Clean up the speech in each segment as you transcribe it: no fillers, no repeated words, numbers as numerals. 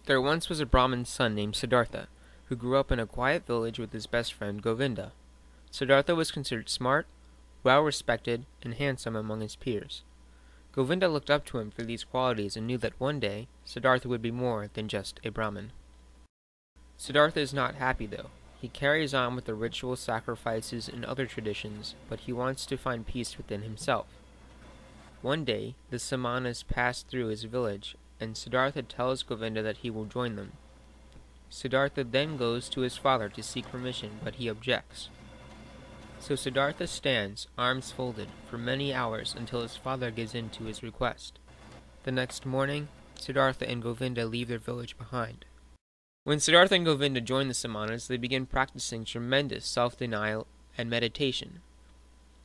There once was a Brahmin's son named Siddhartha, who grew up in a quiet village with his best friend Govinda. Siddhartha was considered smart, well-respected, and handsome among his peers. Govinda looked up to him for these qualities and knew that one day Siddhartha would be more than just a Brahmin. Siddhartha is not happy, though. He carries on with the ritual sacrifices and other traditions, but he wants to find peace within himself. One day, the Samanas pass through his village, and Siddhartha tells Govinda that he will join them. Siddhartha then goes to his father to seek permission, but he objects. So Siddhartha stands, arms folded, for many hours until his father gives in to his request. The next morning, Siddhartha and Govinda leave their village behind. When Siddhartha and Govinda join the Samanas, they begin practicing tremendous self-denial and meditation.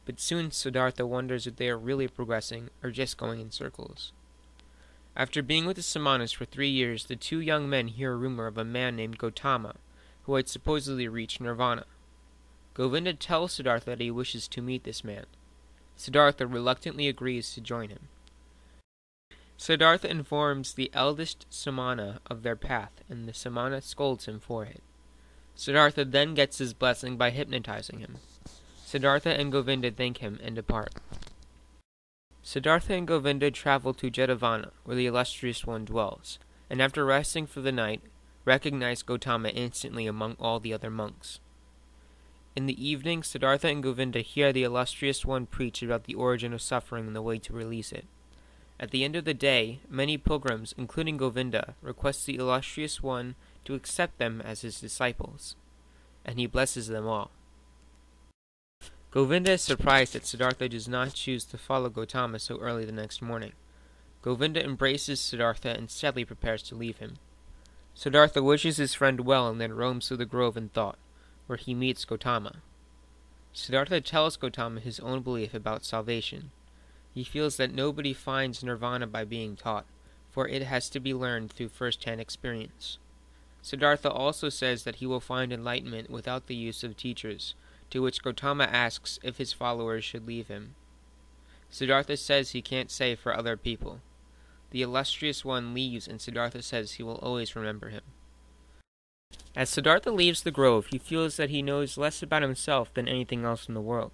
But soon Siddhartha wonders if they are really progressing or just going in circles. After being with the Samanas for 3 years, the two young men hear a rumor of a man named Gautama, who had supposedly reached nirvana. Govinda tells Siddhartha that he wishes to meet this man. Siddhartha reluctantly agrees to join him. Siddhartha informs the eldest Samana of their path, and the Samana scolds him for it. Siddhartha then gets his blessing by hypnotizing him. Siddhartha and Govinda thank him and depart. Siddhartha and Govinda travel to Jetavana, where the illustrious one dwells, and after resting for the night, recognize Gautama instantly among all the other monks. In the evening, Siddhartha and Govinda hear the illustrious one preach about the origin of suffering and the way to release it. At the end of the day, many pilgrims, including Govinda, request the illustrious one to accept them as his disciples, and he blesses them all. Govinda is surprised that Siddhartha does not choose to follow Gautama so early the next morning. Govinda embraces Siddhartha and sadly prepares to leave him. Siddhartha wishes his friend well and then roams through the grove in thought, where he meets Gautama. Siddhartha tells Gautama his own belief about salvation. He feels that nobody finds nirvana by being taught, for it has to be learned through first-hand experience. Siddhartha also says that he will find enlightenment without the use of teachers, to which Gautama asks if his followers should leave him. Siddhartha says he can't say for other people. The illustrious one leaves, and Siddhartha says he will always remember him. As Siddhartha leaves the grove, he feels that he knows less about himself than anything else in the world.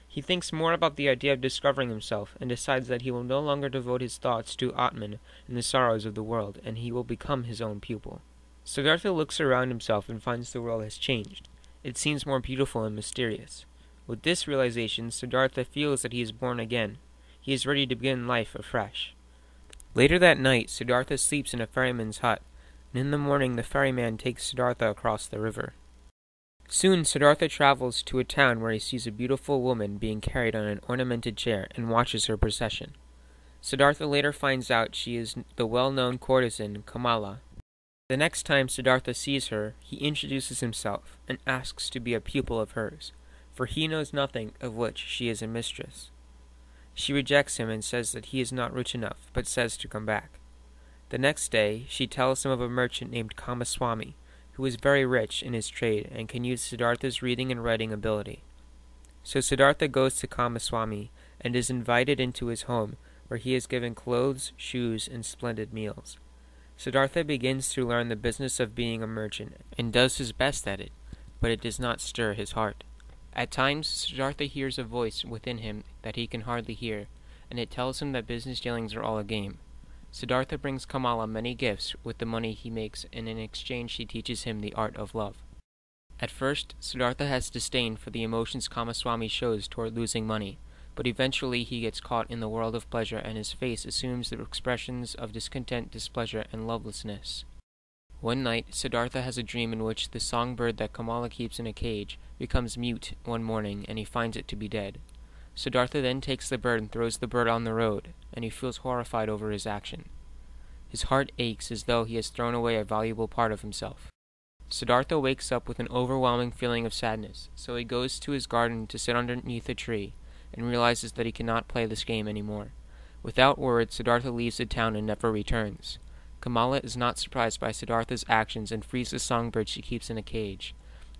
He thinks more about the idea of discovering himself, and decides that he will no longer devote his thoughts to Atman and the sorrows of the world, and he will become his own pupil. Siddhartha looks around himself and finds the world has changed. It seems more beautiful and mysterious. With this realization, Siddhartha feels that he is born again. He is ready to begin life afresh. Later that night, Siddhartha sleeps in a ferryman's hut, and in the morning the ferryman takes Siddhartha across the river. Soon Siddhartha travels to a town where he sees a beautiful woman being carried on an ornamented chair and watches her procession. Siddhartha later finds out she is the well-known courtesan Kamala. The next time Siddhartha sees her, he introduces himself and asks to be a pupil of hers, for he knows nothing of which she is a mistress. She rejects him and says that he is not rich enough, but says to come back. The next day, she tells him of a merchant named Kamaswami, who is very rich in his trade and can use Siddhartha's reading and writing ability. So Siddhartha goes to Kamaswami and is invited into his home, where he is given clothes, shoes, and splendid meals. Siddhartha begins to learn the business of being a merchant and does his best at it, but it does not stir his heart. At times, Siddhartha hears a voice within him that he can hardly hear, and it tells him that business dealings are all a game. Siddhartha brings Kamala many gifts with the money he makes, and in exchange she teaches him the art of love. At first, Siddhartha has disdain for the emotions Kamaswami shows toward losing money, but eventually he gets caught in the world of pleasure and his face assumes the expressions of discontent, displeasure, and lovelessness. One night, Siddhartha has a dream in which the songbird that Kamala keeps in a cage becomes mute one morning, and he finds it to be dead. Siddhartha then takes the bird and throws the bird on the road, and he feels horrified over his action. His heart aches as though he has thrown away a valuable part of himself. Siddhartha wakes up with an overwhelming feeling of sadness, so he goes to his garden to sit underneath a tree, and realizes that he cannot play this game anymore. Without words, Siddhartha leaves the town and never returns. Kamala is not surprised by Siddhartha's actions and frees the songbird she keeps in a cage,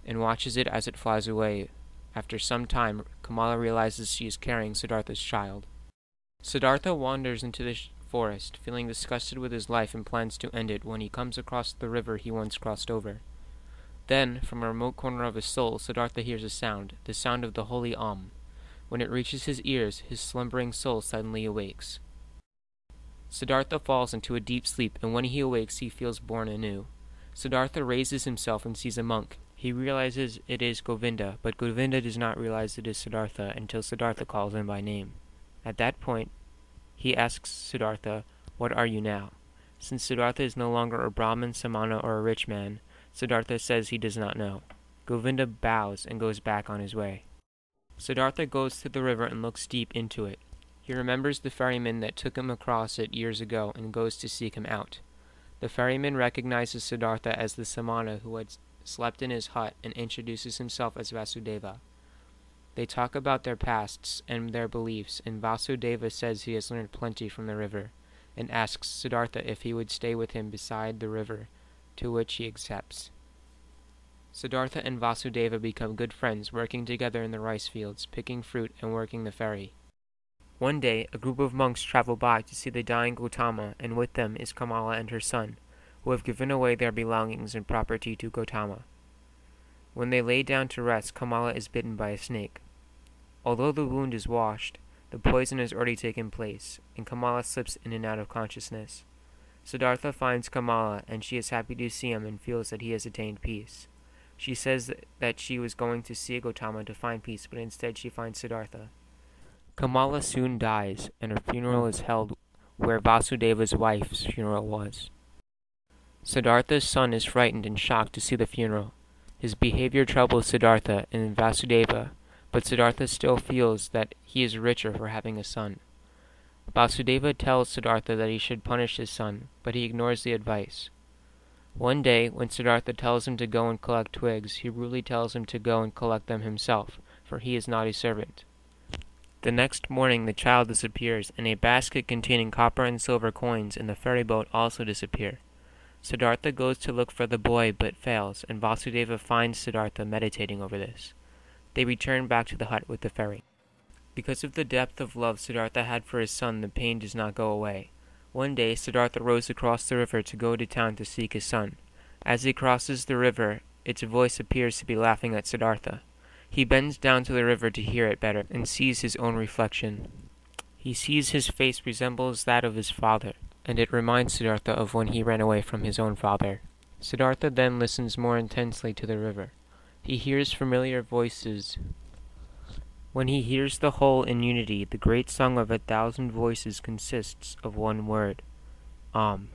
and watches it as it flies away. After some time, Kamala realizes she is carrying Siddhartha's child. Siddhartha wanders into the forest, feeling disgusted with his life and plans to end it when he comes across the river he once crossed over. Then, from a remote corner of his soul, Siddhartha hears a sound, the sound of the holy Om. When it reaches his ears, his slumbering soul suddenly awakes. Siddhartha falls into a deep sleep, and when he awakes, he feels born anew. Siddhartha raises himself and sees a monk. He realizes it is Govinda, but Govinda does not realize it is Siddhartha until Siddhartha calls him by name. At that point, he asks Siddhartha, "What are you now?" Since Siddhartha is no longer a Brahmin, Samana, or a rich man, Siddhartha says he does not know. Govinda bows and goes back on his way. Siddhartha goes to the river and looks deep into it. He remembers the ferryman that took him across it years ago and goes to seek him out. The ferryman recognizes Siddhartha as the Samana who had slept in his hut and introduces himself as Vasudeva. They talk about their pasts and their beliefs, and Vasudeva says he has learned plenty from the river, and asks Siddhartha if he would stay with him beside the river, to which he accepts. Siddhartha and Vasudeva become good friends, working together in the rice fields, picking fruit, and working the ferry. One day, a group of monks travel by to see the dying Gautama, and with them is Kamala and her son, who have given away their belongings and property to Gautama. When they lay down to rest, Kamala is bitten by a snake. Although the wound is washed, the poison has already taken place, and Kamala slips in and out of consciousness. Siddhartha finds Kamala, and she is happy to see him and feels that he has attained peace. She says that she was going to see Gautama to find peace, but instead she finds Siddhartha. Kamala soon dies, and her funeral is held where Vasudeva's wife's funeral was. Siddhartha's son is frightened and shocked to see the funeral. His behavior troubles Siddhartha and Vasudeva, but Siddhartha still feels that he is richer for having a son. Vasudeva tells Siddhartha that he should punish his son, but he ignores the advice. One day, when Siddhartha tells him to go and collect twigs, he rudely tells him to go and collect them himself, for he is not a servant. The next morning the child disappears, and a basket containing copper and silver coins in the ferry boat also disappear. Siddhartha goes to look for the boy but fails, and Vasudeva finds Siddhartha meditating over this. They return back to the hut with the ferry. Because of the depth of love Siddhartha had for his son, the pain does not go away. One day, Siddhartha rows across the river to go to town to seek his son. As he crosses the river, its voice appears to be laughing at Siddhartha. He bends down to the river to hear it better, and sees his own reflection. He sees his face resembles that of his father, and it reminds Siddhartha of when he ran away from his own father. Siddhartha then listens more intensely to the river. He hears familiar voices. When he hears the whole in unity, the great song of 1,000 voices consists of one word, Om.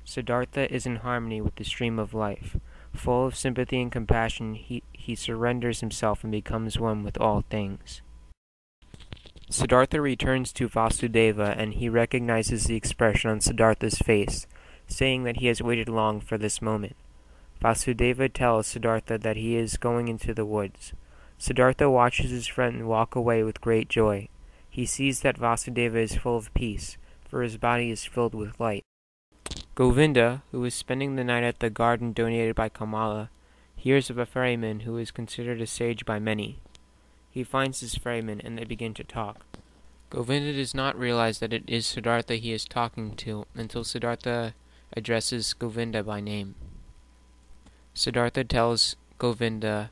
Siddhartha is in harmony with the stream of life. Full of sympathy and compassion, he surrenders himself and becomes one with all things. Siddhartha returns to Vasudeva, and he recognizes the expression on Siddhartha's face, saying that he has waited long for this moment. Vasudeva tells Siddhartha that he is going into the woods. Siddhartha watches his friend walk away with great joy. He sees that Vasudeva is full of peace, for his body is filled with light. Govinda, who is spending the night at the garden donated by Kamala, hears of a ferryman who is considered a sage by many. He finds this ferryman, and they begin to talk. Govinda does not realize that it is Siddhartha he is talking to until Siddhartha addresses Govinda by name. Siddhartha tells Govinda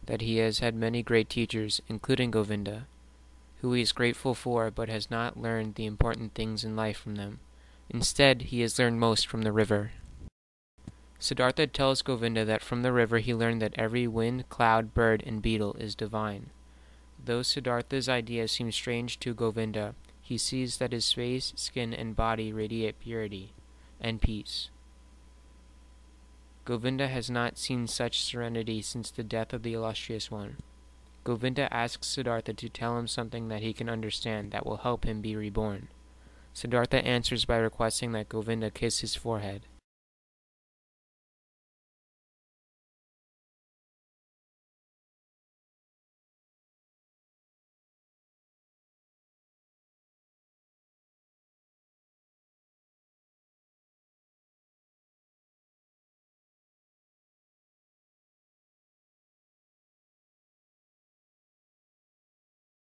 that he has had many great teachers, including Govinda, who he is grateful for but has not learned the important things in life from them. Instead, he has learned most from the river. Siddhartha tells Govinda that from the river he learned that every wind, cloud, bird, and beetle is divine. Though Siddhartha's idea seems strange to Govinda, he sees that his face, skin, and body radiate purity and peace. Govinda has not seen such serenity since the death of the illustrious one. Govinda asks Siddhartha to tell him something that he can understand that will help him be reborn. Siddhartha answers by requesting that Govinda kiss his forehead.